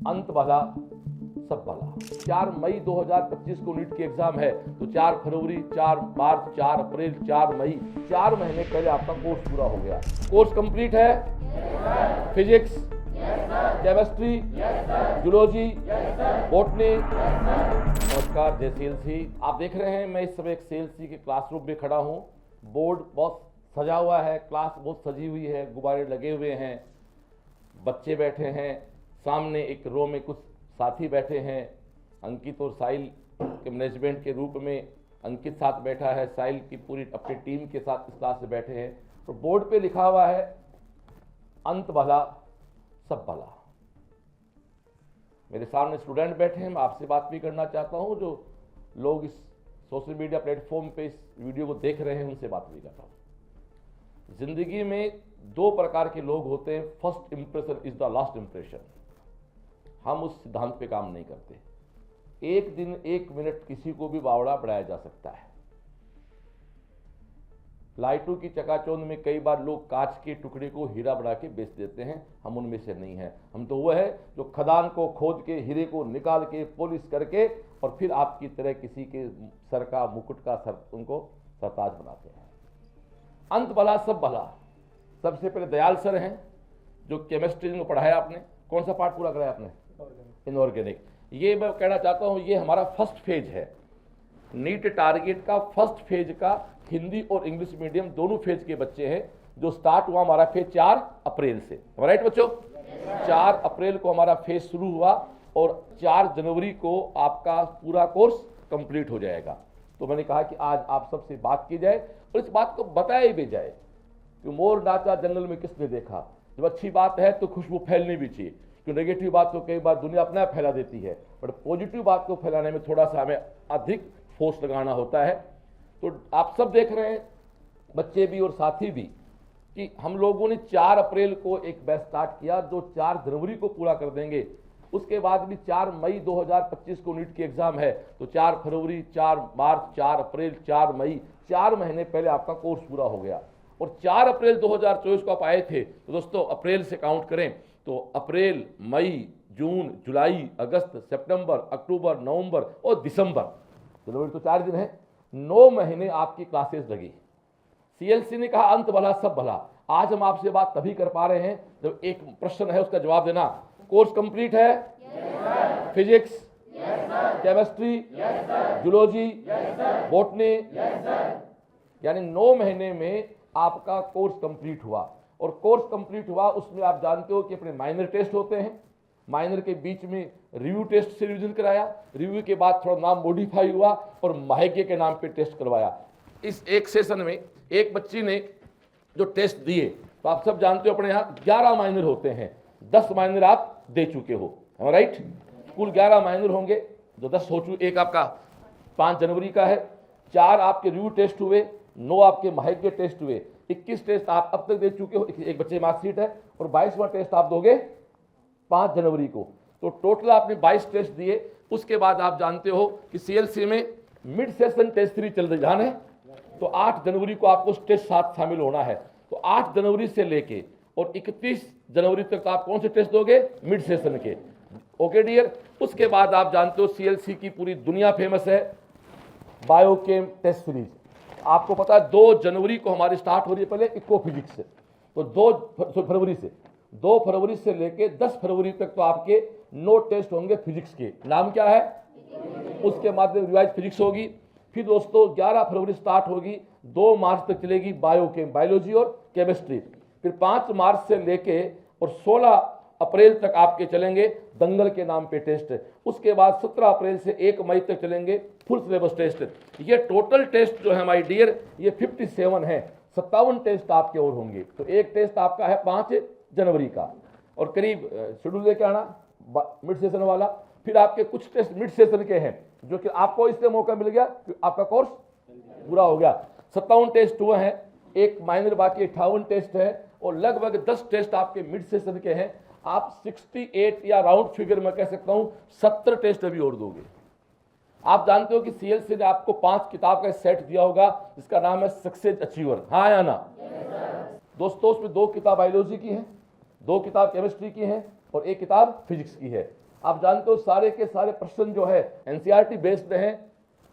अंत भला सब भला। 4 मई 2025 को नीट की एग्जाम है, तो 4 फरवरी, 4 मार्च, 4 अप्रैल, 4 मई, 4 महीने पहले आपका कोर्स पूरा हो गया। कोर्स कंप्लीट है? Physics, chemistry, zoology, botany. नमस्कार, जय सीएलसी। आप देख रहे हैं मैं इस समय एक सीएलसी के क्लासरूम में खड़ा हूँ। बोर्ड बहुत सजा हुआ है, क्लास बहुत सजी हुई है, गुब्बारे लगे हुए हैं, बच्चे बैठे हैं, सामने एक रो में कुछ साथी बैठे हैं। अंकित और साहिल के मैनेजमेंट के रूप में अंकित साथ बैठा है, साहिल की पूरी अपनी टीम के साथ इस क्लास में बैठे हैं। तो बोर्ड पे लिखा हुआ है अंत भला सब भला। मेरे सामने स्टूडेंट बैठे हैं, मैं आपसे बात भी करना चाहता हूं। जो लोग इस सोशल मीडिया प्लेटफॉर्म पे इस वीडियो को देख रहे हैं उनसे बात भी करता हूं। जिंदगी में 2 प्रकार के लोग होते हैं। First impression is the last impression. हम उस सिद्धांत पे काम नहीं करते। एक दिन 1 मिनट किसी को भी बावड़ा बढ़ाया जा सकता है। लाइटों की चकाचौंध में कई बार लोग कांच के टुकड़े को हीरा बना के बेच देते हैं। हम उनमें से नहीं हैं। हम तो वो है जो खदान को खोद के हीरे को निकाल के पॉलिश करके और फिर आपकी तरह किसी के सर का मुकुट का सर उनको सरताज बनाते हैं। अंत भला सब भला। सबसे पहले दयाल सर हैं जो केमिस्ट्री में पढ़ाया आपने। कौन सा पार्ट पूरा कराया आपने? इनऑर्गेनिक। ये मैं कहना चाहता हूँ, ये हमारा फर्स्ट फेज है। नीट टारगेट का फर्स्ट फेज का हिंदी और इंग्लिश मीडियम दोनों फेज के बच्चे हैं। जो स्टार्ट हुआ हमारा फेज 4 अप्रैल से, राइट बच्चों? 4 अप्रैल को हमारा फेज शुरू हुआ और 4 जनवरी को आपका पूरा कोर्स कंप्लीट हो जाएगा। तो मैंने कहा कि आज आप सबसे बात की जाए और इस बात को बताया भी जाए कि मोर नाचा जंगल में किसने देखा। जब अच्छी बात है तो खुशबू फैलनी भी चाहिए, क्योंकि नेगेटिव बात तो कई बार दुनिया अपना फैला देती है, बट पॉजिटिव बात को फैलाने में थोड़ा सा हमें अधिक फोर्स लगाना होता है। तो आप सब देख रहे हैं, बच्चे भी और साथी भी, कि हम लोगों ने 4 अप्रैल को एक बैच स्टार्ट किया जो 4 जनवरी को पूरा कर देंगे। उसके बाद भी 4 मई 2025 को नीट की एग्जाम है, तो 4 फरवरी, 4 मार्च, 4 अप्रैल, 4 मई, 4 महीने पहले आपका कोर्स पूरा हो गया। और 4 अप्रैल 2024 को आप आए थे, तो दोस्तों अप्रैल से काउंट करें तो अप्रैल, मई, जून, जुलाई, अगस्त, सितंबर, अक्टूबर, नवंबर और दिसंबर, जनवरी तो 4 दिन है, 9 महीने आपकी क्लासेस लगी। सीएलसी ने कहा अंत भला सब भला। आज हम आपसे बात तभी कर पा रहे हैं जब एक प्रश्न है उसका जवाब देना। कोर्स कंप्लीट है? yes, physics, chemistry, zoology, botany, यानी 9 महीने में आपका कोर्स कंप्लीट हुआ। और कोर्स कंप्लीट हुआ, उसमें आप जानते हो कि अपने माइनर टेस्ट होते हैं। माइनर के बीच में रिव्यू टेस्ट से रिवीजन कराया, रिव्यू के बाद थोड़ा नाम मॉडिफाई हुआ और माहेके के नाम पे टेस्ट करवाया। इस एक सेशन में एक बच्ची ने जो टेस्ट दिए, तो आप सब जानते हो अपने यहाँ 11 माइनर होते हैं, 10 माइनर आप दे चुके हो, राइट? कुल 11 माइनर होंगे, जो 10 हो चुके। एक आपका 5 जनवरी का है, 4 आपके रिव्यू टेस्ट हुए, 9 आपके माहेके टेस्ट हुए, 21 टेस्ट आप अब तक दे चुके हो। एक बच्चे मार्कशीट है और 22वां टेस्ट आप दोगे 5 जनवरी को। तो टोटल आपने 22 टेस्ट दिए। उसके बाद आप जानते हो कि सीएलसी में मिड सेशन टेस्ट 3 चल रही है, तो 8 जनवरी को आपको टेस्ट 7 शामिल होना है। तो 8 जनवरी से लेके और 31 जनवरी तक आप कौन से टेस्ट दोगे? मिड सेशन के। Okay dear. उसके बाद आप जानते हो सीएलसी की पूरी दुनिया फेमस है बायोकेम टेस्ट सीरीज। आपको पता है 2 जनवरी को हमारी स्टार्ट हो रही है पहले इको फिजिक्स से, तो 2 फरवरी से लेके 10 फरवरी तक तो आपके 9 टेस्ट होंगे फिजिक्स के। नाम क्या है? उसके माध्यम रिवाइज फिजिक्स होगी। फिर दोस्तों 11 फरवरी स्टार्ट होगी, 2 मार्च तक चलेगी बायोकेम, बायोलॉजी और केमिस्ट्री। फिर 5 मार्च से लेके और 16 अप्रैल तक आपके चलेंगे दंगल के नाम पे टेस्ट। उसके बाद 17 अप्रैल से 1 मई तक चलेंगे फुल सिलेबस टेस्ट। ये टोटल टेस्ट जो है माय डियर, ये 57 है। 57 टेस्ट आपके और होंगे। तो एक टेस्ट आपका है 5 जनवरी का, और करीब शेड्यूल लेके आना मिड सेशन वाला। फिर आपके कुछ टेस्ट मिड सेशन के हैं जो कि आपको इसलिए मौका मिल गया कि आपका कोर्स पूरा हो गया। 57 टेस्ट हुए हैं, एक माइनर बाकी 58 टेस्ट है, और लगभग 10 टेस्ट आपके मिड सेशन के हैं। आप 68 या राउंड फिगर में कह सकता हूं 70 टेस्ट अभी और दोगे। आप जानते हो कि सीएलसी ने आपको 5 किताब का सेट दिया होगा जिसका नाम है सक्सेस अचीवर, हाँ या ना? दोस्तों उसमें 2 किताब बायोलॉजी की हैं, 2 किताब केमिस्ट्री की हैं और 1 किताब फिजिक्स की है। आप जानते हो सारे के सारे प्रश्न जो है एनसीईआरटी बेस्ड हैं,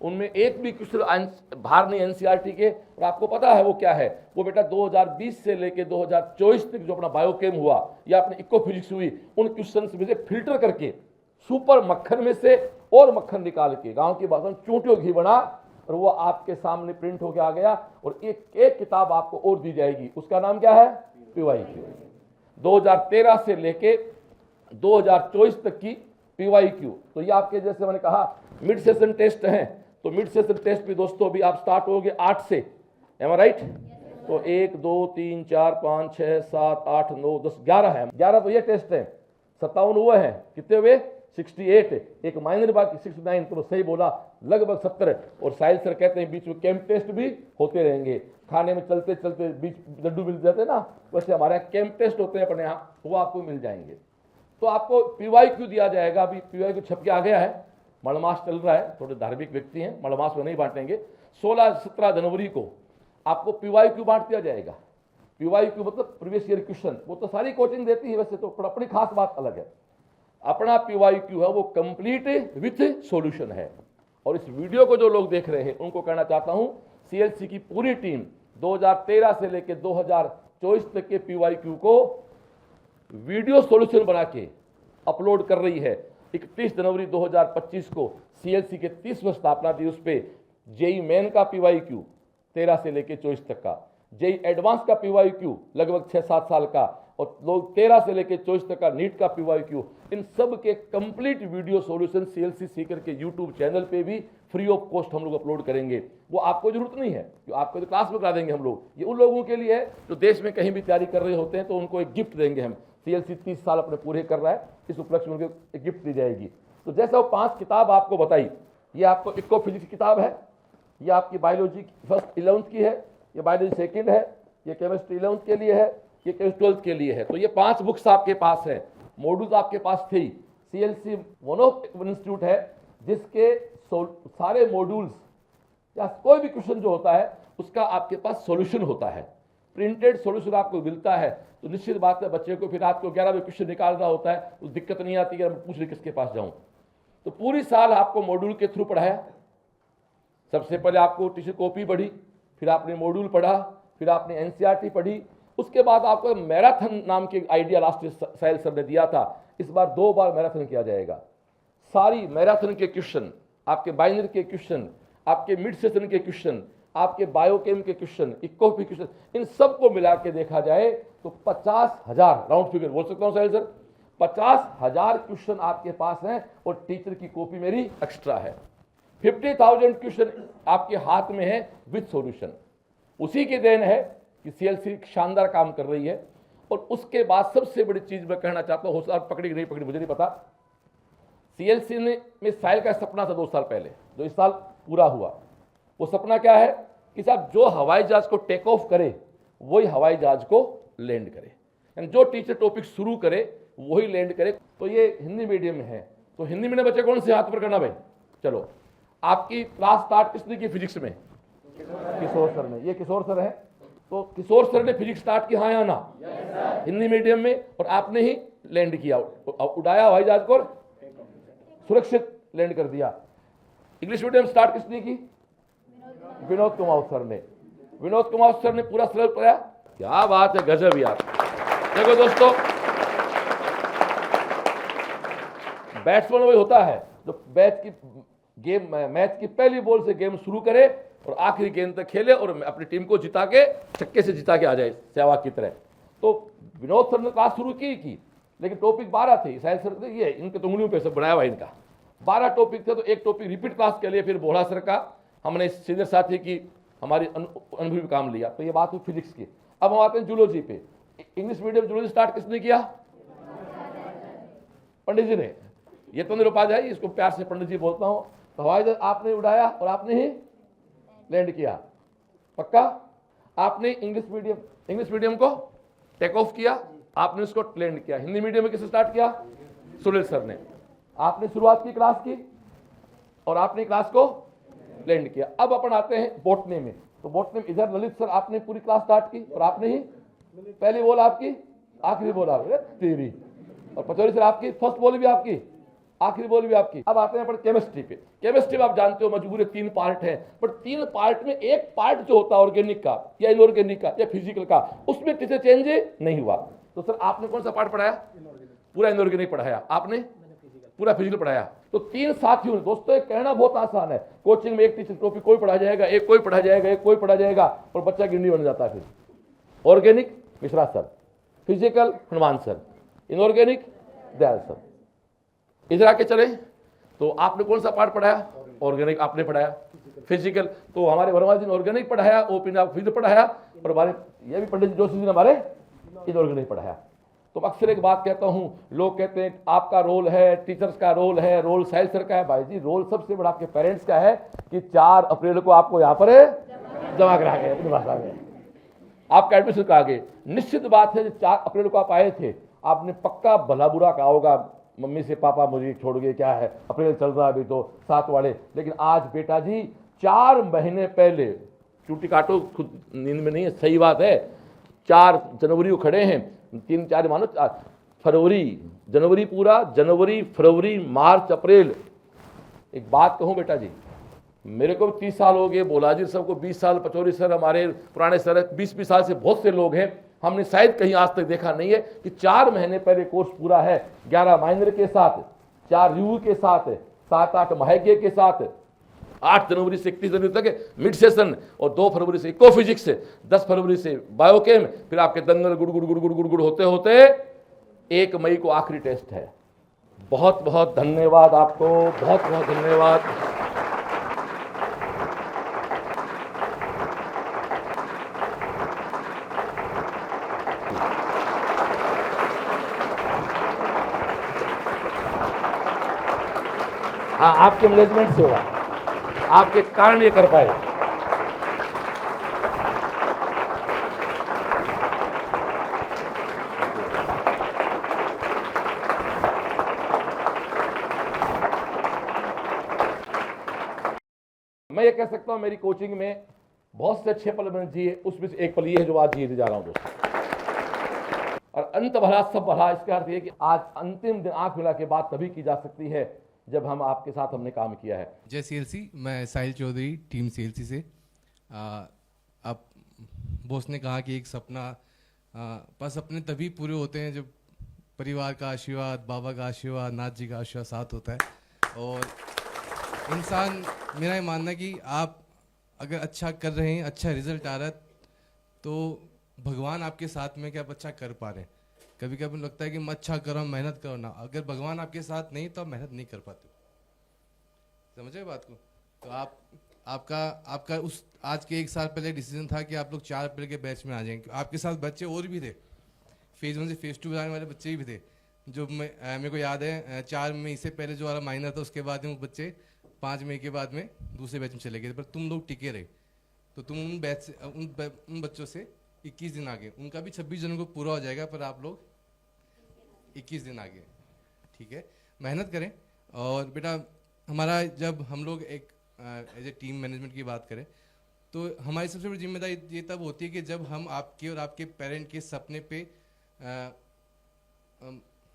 उनमें एक भी क्वेश्चन बाहर नहीं एनसीईआरटी के। और आपको पता है वो क्या है, वो बेटा 2020 से लेके 2024 तक जो अपना बायोकेम हुआ या अपनी इको फिजिक्स हुई, उन क्वेश्चन में से फिल्टर करके सुपर मक्खन में से और मक्खन निकाल के गांव की भाषा में चूंटियों घी बना और वो आपके सामने प्रिंट होके आ गया। और एक किताब आपको और दी जाएगी, उसका नाम क्या है, पीवाईक्यू। 2013 से लेके 2024 तक की पीवाईक्यू। तो ये आपके जैसे मैंने कहा मिड सेशन टेस्ट हैं, तो मिड सेशन टेस्ट भी दोस्तों अभी आप स्टार्ट हो गए 8 से, एम आई राइट? तो 1 2 3 4 5 6 7 8 9 10 11 है, 11 तो ये टेस्ट है, 57 हुए हैं, कितने हुए 68, एक माइनर बाकी 69, तो सही बोला लगभग 70। और साहिल सर कहते हैं बीच में कैंप टेस्ट भी होते रहेंगे, खाने में चलते चलते बीच लड्डू मिल जाते हैं ना, वैसे हमारे यहाँ कैंप टेस्ट होते हैं अपने यहाँ, वो आपको मिल जाएंगे। तो आपको पीवाईक्यू दिया जाएगा, अभी पीवाईक्यू छप के आ गया है, मलमास चल रहा है, थोड़े धार्मिक व्यक्ति हैं, मलमास में नहीं बांटेंगे। 16-17 जनवरी को आपको पीवाईक्यू बांट दिया जाएगा। पीवाईक्यू मतलब प्रीवियस ईयर क्वेश्चन, वो तो सारी कोचिंग देती है वैसे तो, पर अपनी खास बात अलग है। अपना पीवाईक्यू है वो कंप्लीट विथ सॉल्यूशन है। और इस वीडियो को जो लोग देख रहे हैं उनको कहना चाहता हूं, सीएलसी की पूरी टीम 2013 से लेकर 2024 तक के पीवाईक्यू को वीडियो सॉल्यूशन बना के अपलोड कर रही है। 31 जनवरी 2025 को सीएलसी के 30वें स्थापना दिवस पे जेई मेन का पीवाईक्यू 13 से लेकर 24 तक का, जेई एडवांस का पीवाईक्यू लगभग 6-7 साल का, और लोग 13 से लेकर 24 तक का नीट का पीवाईक्यू, इन सब के complete video solution CLC Sikar के यूट्यूब चैनल पे भी फ्री ऑफ कॉस्ट हम लोग अपलोड करेंगे। वो आपको जरूरत नहीं है, जो आपको तो क्लास में करा देंगे हम लोग, ये उन लोगों के लिए है जो देश में कहीं भी तैयारी कर रहे होते हैं, तो उनको एक गिफ्ट देंगे हम। सीएलसी 30 साल अपने पूरे कर रहा है, इस उपलक्ष्य में उनको एक गिफ्ट दी जाएगी। तो जैसे वो 5 किताब आपको बताई, ये आपको इको फिजिक्स की किताब है, ये आपकी बायोलॉजी फर्स्ट 11th की है, ये बायोलॉजी सेकेंड है, ये केमिस्ट्री 11th के लिए है, ये केमिस्ट्री 12th के लिए है। तो ये 5 बुक्स आपके पास है, मॉड्यूल्स आपके पास थे। सीएलसी वन ऑफ इंस्टीट्यूट है जिसके सारे मॉड्यूल्स या कोई भी क्वेश्चन जो होता है उसका आपके पास सॉल्यूशन होता है, प्रिंटेड सॉल्यूशन आपको मिलता है। तो निश्चित बात है बच्चे को फिर रात को 11 बजे क्वेश्चन निकालना होता है, उस दिक्कत नहीं आती कि मैं पूछ रही किसके पास जाऊं। तो पूरी साल आपको मॉड्यूल के थ्रू पढ़ाया। सबसे पहले आपको टीचर कॉपी पढ़ी, फिर आपने मॉड्यूल पढ़ा, फिर आपने एनसीईआरटी पढ़ी, उसके बाद आपको मैराथन नाम के आइडिया लास्ट साहिल सर ने दिया था, इस बार 2 बार मैराथन किया जाएगा। सारी मैराथन के क्वेश्चन, आपके बाइनरी के क्वेश्चन, आपके मिड सेशन के क्वेश्चन, आपके बायोकेम के क्वेश्चन, इकोपी क्वेश्चन, इन सबको मिला के देखा जाए तो 50,000 राउंड फिगर बोल सकता हूं साहिल सर, 50,000 क्वेश्चन आपके पास हैं और टीचर की कॉपी मेरी एक्स्ट्रा है। 50,000 क्वेश्चन आपके हाथ में है विद सॉल्यूशन। उसी की देन है कि सीएलसी शानदार काम कर रही है। और उसके बाद सबसे बड़ी चीज मैं कहना चाहता हूं, हौसला पकड़ी कि नहीं पकड़ी मुझे नहीं पता, सीएलसी में साहिल का सपना था 2 साल पहले, जो इस साल पूरा हुआ। वो सपना क्या है कि साहब जो हवाई जहाज को टेक ऑफ करे वही हवाई जहाज को लैंड करे, यानी जो टीचर टॉपिक शुरू करे वही लैंड करे। तो ये हिंदी मीडियम में है, तो हिंदी मीडियम बच्चे कौन से हाथ पर करना भाई? चलो, आपकी क्लास स्टार्ट किसने की फिजिक्स में? किशोर सर ने। ये किशोर सर है, तो किशोर सर ने फिजिक्स स्टार्ट की, हाँ या ना? हिंदी मीडियम में, और आपने ही लैंड किया, उड़ाया हवाई जहाज को, सुरक्षित लैंड कर दिया। इंग्लिश मीडियम स्टार्ट किसने की? विनोद कुमार सर ने। विनोद कुमार सर ने पूरा सिलेबस पढ़ाया। क्या बात है, गजब यार। देखो दोस्तों, बैट्समैन वही होता है जो मैच की पहली बॉल से गेम शुरू करे और आखिरी गेंद तक खेले और अपनी टीम को जिता के, छक्के से जिता के आ जाए सहवाग की तरह। तो विनोद सर ने क्लास शुरू की, लेकिन टॉपिक 12 थे। साहिल सर ये इनके तो उंगलियों पे सब बनाया हुआ इनका 12 टॉपिक थे, तो एक टॉपिक रिपीट क्लास के लिए फिर बोला सर का हमने सीनियर साथी की हमारी अनुभवी काम लिया। तो ये बात हुई फिजिक्स की। अब हम आते हैं जूलॉजी पे। इंग्लिश मीडियम जूलॉजी स्टार्ट किसने किया? पंडित जी ने। ये तो निरुपाध्याय, इसको प्यार से पंडित जी बोलता हूं। तो हवाई जहाज आपने उड़ाया और आपने ही लैंड किया, पक्का? आपने इंग्लिश मीडियम को टेक ऑफ किया, आपने उसको लैंड किया। हिंदी मीडियम में किसने स्टार्ट किया? सुनील सर ने। आपने शुरुआत की क्लास की और आपने क्लास को लैंड किया। अब अपन आते हैं बॉटनी में। तो बॉटनी में इधर ललित सर आपने पूरी क्लास स्टार्ट की और आपने ही पहली बॉल आपकी, आखिरी बॉल आपकी तेरी, और पचौरी सर आपकी फर्स्ट बॉल भी आपकी, आखिरी बोल भी आपकी। अब आते हैं पर केमिस्ट्री पे। केमिस्ट्री में आप जानते हो मजबूरी 3 पार्ट है, पर 3 पार्ट में एक पार्ट जो होता है ऑर्गेनिक का या इनऑर्गेनिक का या फिजिकल का, उसमें टीचर चेंज नहीं हुआ। तो सर आपने कौन सा पार्ट पढ़ाया? पूरा इनऑर्गेनिक पढ़ाया। आपने पूरा फिजिकल पढ़ाया। तो 3 साथियों ने, दोस्तों ये कहना बहुत आसान है, कोचिंग में एक टीचर टॉपिक कोई पढ़ा जाएगा, एक कोई पढ़ा जाएगा, एक कोई पढ़ा जाएगा, और बच्चा गिरनी बन जाता है। फिर organic Mishra sir, physical Hanuman sir, inorganic Dayal sir. इधर आके चले तो आपने कौन सा पार्ट पढ़ाया? ऑर्गेनिक आपने पढ़ाया। फिजिकल तो हमारे वर्मा जी ने ऑर्गेनिक पढ़ाया, ओपी ने फिजिकल पढ़ाया, और हमारे ये भी पंडित जोशी जी ने हमारे इनऑर्गेनिक पढ़ाया। तो अक्सर एक बात कहता हूं, लोग कहते हैं आपका रोल है, टीचर्स का रोल है, रोल साहिल सर का है। भाई जी रोल सबसे बड़ा आपके पेरेंट्स का है कि 4 अप्रैल को आपको यहाँ पर जमा करा गए अपनी भाषा में, आपका एडमिशन करा गए। निश्चित बात है 4 अप्रैल को आप आए थे, आपने पक्का भला बुरा कहा होगा मम्मी से, पापा मुझे छोड़ गए, क्या है अप्रैल चल रहा है अभी तो 7 वाले। लेकिन आज बेटा जी 4 महीने पहले, चूटी काटो खुद नींद में नहीं है, सही बात है, 4 जनवरी को खड़े हैं, 3-4 मानो फरवरी, जनवरी पूरा, जनवरी फरवरी मार्च अप्रैल। एक बात कहूं बेटा जी, मेरे को 30 साल हो गए, बोलाजी सर को 20 साल, पचौरी सर हमारे पुराने सर 20-20 साल से बहुत से लोग हैं, हमने शायद कहीं आज तक देखा नहीं है कि 4 महीने पहले कोर्स पूरा है, 11 माइनर के साथ, 4 रिव्यू के साथ, 7-8 महायज्ञ के साथ, 8 जनवरी से 31 जनवरी तक मिड सेशन, और 2 फरवरी से इको फिजिक्स, 10 फरवरी से बायोकेम, फिर आपके दंगल गुड़ गुड़ गुड़ गुड़ गुड़ गुड़ होते होते 1 मई को आखिरी टेस्ट है। बहुत बहुत धन्यवाद आपको, बहुत बहुत धन्यवाद। हाँ आपके मैनेजमेंट से हुआ, आपके कारण ये कर पाए। मैं ये कह सकता हूं मेरी कोचिंग में बहुत से अच्छे पल मैंने जिए, उसमें से एक पल ये है जो आज जीते जा रहा हूं दोस्तों। और अंत भला सब भला, इसका अर्थ ये कि आज अंतिम दिन आंख मिला के बात तभी की जा सकती है जब हम आपके साथ हमने काम किया है। जय सीएलसी, मैं साहिल चौधरी, टीम सीएलसी से। अब बॉस ने कहा कि एक सपना, बस सपने तभी पूरे होते हैं जब परिवार का आशीर्वाद, बाबा का आशीर्वाद, नाथ जी का आशीर्वाद साथ होता है। और इंसान, मेरा ये मानना है कि आप अगर अच्छा कर रहे हैं, अच्छा रिजल्ट आ रहा है, तो भगवान आपके साथ में कि आप अच्छा कर पा रहे हैं। कभी कभी लगता है कि मैं अच्छा करो, मेहनत करो ना, अगर भगवान आपके साथ नहीं तो आप मेहनत नहीं कर पाते। समझे बात को? तो आपका उस आज के 1 साल पहले डिसीजन था कि आप लोग 4 अप्रैल के बैच में आ जाएंगे। आपके साथ बच्चे और भी थे, फेज 1 से फेज 2 जाने वाले बच्चे भी थे, जो मेरे को याद है 4 मई से पहले जो वाला माइनर था, उसके बाद में वो बच्चे 5 मई के बाद में दूसरे बैच में चले गए, पर तुम लोग टिके रहे। तो तुम उन बैच से उन बच्चों से 21 दिन आगे, उनका भी 26 जनवरी को पूरा हो जाएगा, पर आप लोग 21 दिन आगे। ठीक है, मेहनत करें। और बेटा हमारा, जब हम लोग एक एज ए टीम मैनेजमेंट की बात करें, तो हमारी सबसे बड़ी जिम्मेदारी ये तब होती है कि जब हम आपके और आपके पेरेंट के सपने पे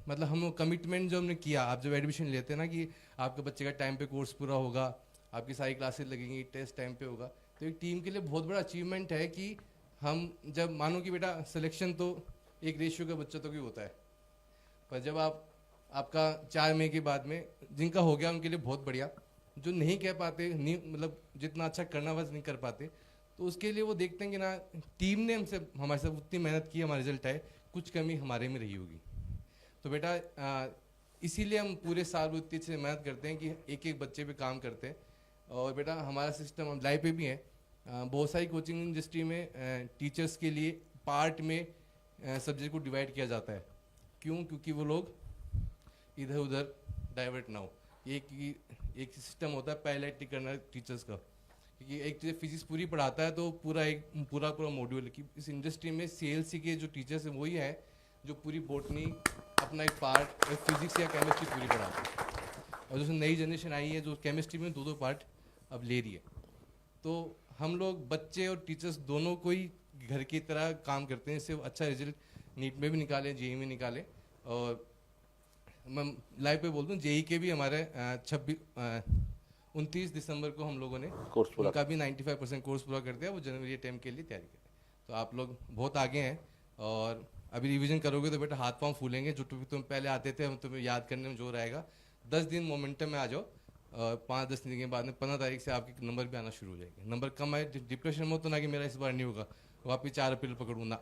मतलब हम कमिटमेंट जो हमने किया, आप जब एडमिशन लेते हैं ना कि आपके बच्चे का टाइम पे कोर्स पूरा होगा, आपकी सारी क्लासेस लगेंगी, टेस्ट टाइम पे होगा, तो एक टीम के लिए बहुत बड़ा अचीवमेंट है कि हम जब मानो कि बेटा सिलेक्शन तो एक रेशियो का बच्चा तो भी होता है, पर जब आपका 4 मई के बाद में जिनका हो गया उनके लिए बहुत बढ़िया, जो नहीं कह पाते, नहीं मतलब जितना अच्छा करना बस नहीं कर पाते, तो उसके लिए वो देखते हैं कि ना टीम ने हमसे हमारे साथ उतनी मेहनत की, हमारा रिजल्ट आए, कुछ कमी हमारे में रही होगी। तो बेटा इसीलिए हम पूरे साल वो इतनी अच्छी मेहनत करते हैं कि एक एक बच्चे पे काम करते हैं। और बेटा हमारा सिस्टम हम लाइव पे भी है, बहुत सारी कोचिंग इंडस्ट्री में टीचर्स के लिए पार्ट में सब्जेक्ट को डिवाइड किया जाता है। क्यों? क्योंकि वो लोग इधर उधर डाइवर्ट ना हो। एक सिस्टम होता है पैरेलल करना टीचर्स का, क्योंकि एक टीचर फिजिक्स पूरी पढ़ाता है तो पूरा मॉड्यूल है कि इस इंडस्ट्री में सीएलसी के जो टीचर्स हैं वही है जो पूरी बॉटनी अपना एक पार्ट फिजिक्स या केमिस्ट्री पूरी पढ़ाते हैं। और जो नई जनरेशन आई है जो केमिस्ट्री में 2-2 पार्ट अब ले रही है, तो हम लोग बच्चे और टीचर्स दोनों को ही घर की तरह काम करते हैं, इससे अच्छा रिजल्ट नीट में भी निकालें, जेईई में निकालें। और मैं लाइव पे बोल दूं, जेई के भी हमारे 29 दिसंबर को हम लोगों ने कोर्स पूरा उनका भी 95% कोर्स पूरा कर दिया। वो जनवरी अटेम्प्ट के लिए तैयारी कर रहे हैं। तो आप लोग बहुत आगे हैं और अभी रिवीजन करोगे तो बेटा हाथ पांव फूलेंगे। जो तुम पहले आते थे हम तुम्हें याद करने में जो रहेगा। 10 दिन मोमेंटम में आ जाओ, 5-10 दिन के बाद में 15 तारीख से आपके नंबर भी आना शुरू हो जाएंगे। नंबर कम आए डिप्रेशन में हो तो ना कि मेरा इस बार नहीं होगा, वापिस 4 अप्रैल पकड़ूँ ना,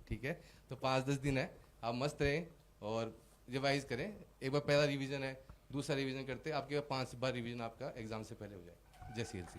ठीक है। तो 5-10 दिन है, आप मस्त रहें और रिवाइज करें। एक बार पहला रिवीजन है, दूसरा रिवीजन करते आपके 5 बार रिवीजन आपका एग्जाम से पहले हो जाएगा। जय CLC।